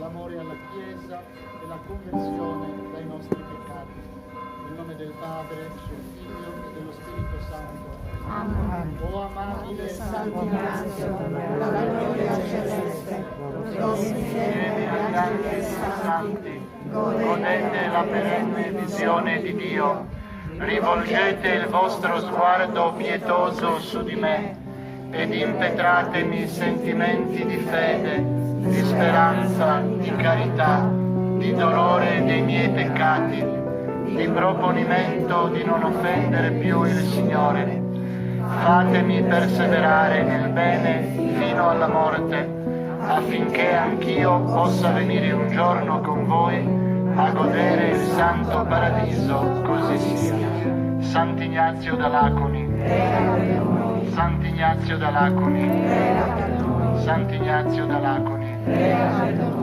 l'amore alla Chiesa e la conversione dai nostri peccati. Nel nome del Padre, del Figlio e dello Spirito Santo. Amen. O amabile Sant'Ignazio, la gloria celeste, insieme agli angeli santi, godete la perenne visione di Dio. Rivolgete il vostro sguardo pietoso su di me ed impetratemi sentimenti di fede, di speranza, di carità, di dolore dei miei peccati, di proponimento di non offendere più il Signore. Fatemi perseverare nel bene fino alla morte, affinché anch'io possa venire un giorno con voi a godere il santo paradiso, così sia. Sant'Ignazio da Laconi, Sant'Ignazio da Laconi, Sant'Ignazio da Laconi.